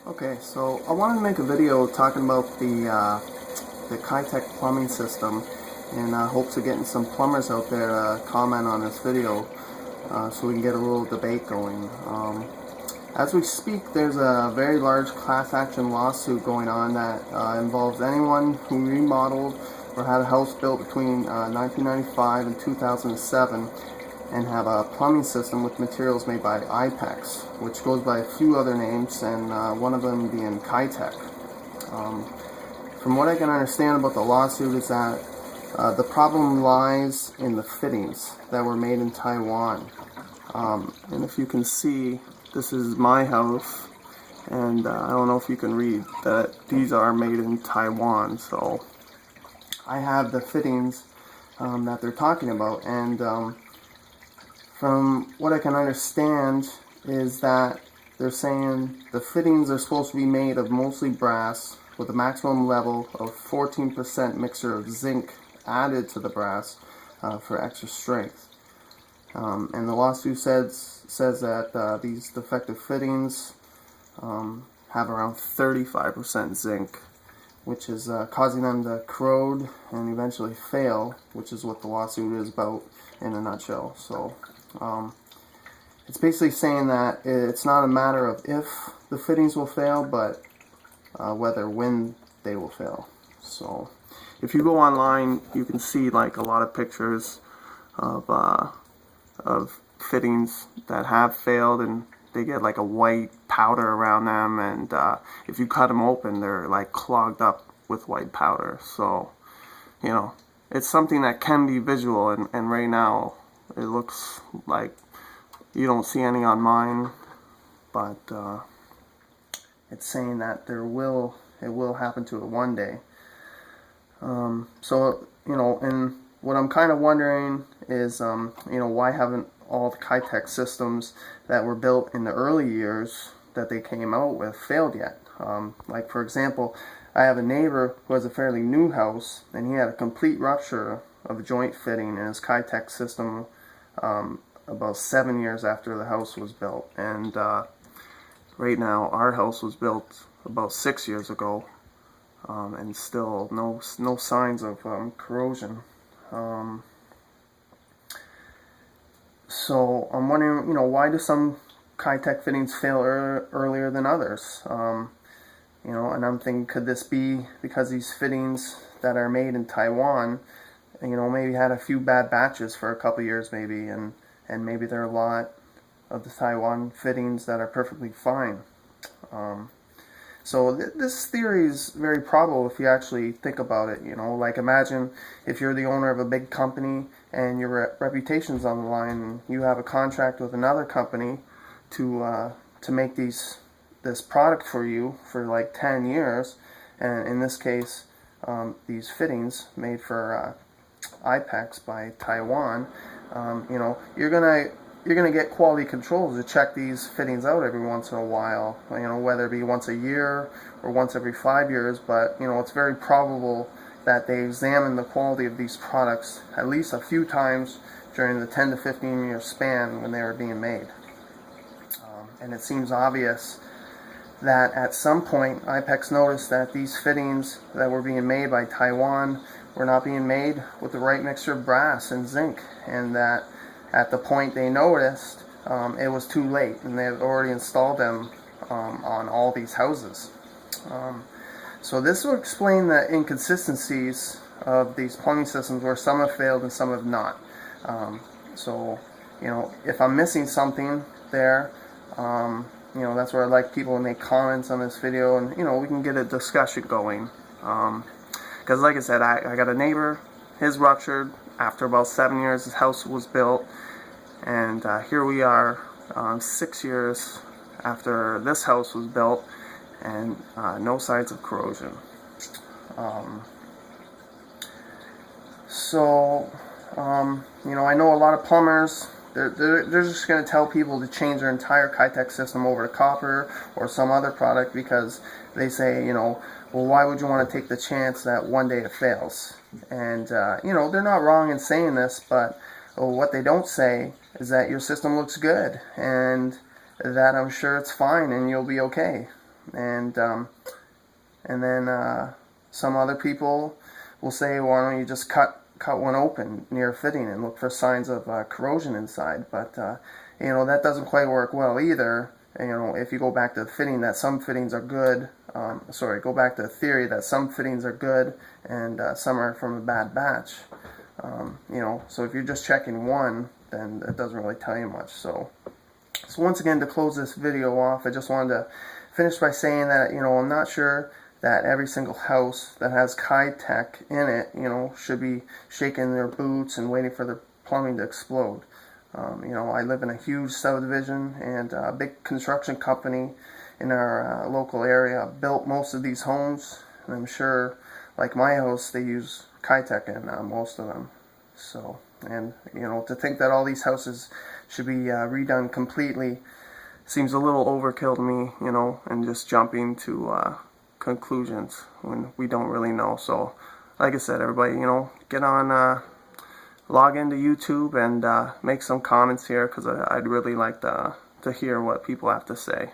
Okay, so I wanted to make a video talking about the KITEC plumbing system, and hopes of getting some plumbers out there to comment on this video, so we can get a little debate going. As we speak, there's a very large class action lawsuit going on that involves anyone who remodeled or had a house built between 1995 and 2007 and have a plumbing system with materials made by IPEX, which goes by a few other names, and one of them being KITEC. From what I can understand about the lawsuit is that the problem lies in the fittings that were made in Taiwan. And if you can see, this is my house, and I don't know if you can read that these are made in Taiwan. So I have the fittings that they're talking about, and from what I can understand is that they're saying the fittings are supposed to be made of mostly brass with a maximum level of 14% mixture of zinc added to the brass for extra strength. And the lawsuit says that these defective fittings have around 35% zinc, which is causing them to corrode and eventually fail, which is what the lawsuit is about in a nutshell. So it's basically saying that it's not a matter of if the fittings will fail, but when they will fail. So if you go online, you can see like a lot of pictures of fittings that have failed, and they get like a white powder around them, and if you cut them open, they're like clogged up with white powder. So you know, it's something that can be visual, and right now it looks like you don't see any on mine, but it's saying that it will happen to it one day. So and what I'm kind of wondering is, why haven't all the KITEC systems that were built in the early years that they came out with failed yet? Like for example, I have a neighbor who has a fairly new house, and he had a complete rupture of a joint fitting in his KITEC system about 7 years after the house was built. And right now our house was built about 6 years ago, and still no signs of corrosion. So I'm wondering, why do some KITEC fittings fail earlier than others? And I'm thinking, could this be because these fittings that are made in Taiwan, maybe had a few bad batches for a couple years maybe, and maybe there are a lot of the Taiwan fittings that are perfectly fine. So this theory is very probable if you actually think about it. Like imagine if you're the owner of a big company and your reputation's on the line, and you have a contract with another company to make this product for you for like 10 years, and in this case these fittings made for IPEX by Taiwan. You're gonna get quality controls to check these fittings out every once in a while, whether it be once a year or once every 5 years, but it's very probable that they examine the quality of these products at least a few times during the 10 to 15 year span when they were being made. And it seems obvious that at some point IPEX noticed that these fittings that were being made by Taiwan were not being made with the right mixture of brass and zinc, and that at the point they noticed, it was too late, and they had already installed them on all these houses. So this will explain the inconsistencies of these plumbing systems, where some have failed and some have not. So if I'm missing something there, that's where I'd like people to make comments on this video, and we can get a discussion going. Because like I said, I got a neighbor, his ruptured after about 7 years. His house was built, and here we are 6 years after this house was built, and no signs of corrosion. I know a lot of plumbers, they're just going to tell people to change their entire KITEC system over to copper or some other product, because they say, well, why would you want to take the chance that one day it fails? And they're not wrong in saying this, but what they don't say is that your system looks good, and that I'm sure it's fine and you'll be okay. and then some other people will say, why don't you just cut one open near a fitting and look for signs of corrosion inside. But you know, that doesn't quite work well either. You know, if you go back to the fitting, that some fittings are good. Go back to the theory that some fittings are good and some are from a bad batch. You know, so if you're just checking one, then it doesn't really tell you much. So once again, to close this video off, I just wanted to finish by saying that, you know, I'm not sure that every single house that has KITEC in it, you know, should be shaking their boots and waiting for their plumbing to explode. You know, I live in a huge subdivision, and a big construction company in our local area built most of these homes, and I'm sure, like my house, they use KITEC in most of them. So, and you know, to think that all these houses should be redone completely seems a little overkill to me, you know, and just jumping to conclusions when we don't really know. So, like I said, everybody, you know, get on, log into YouTube and make some comments here, because I'd really like to hear what people have to say.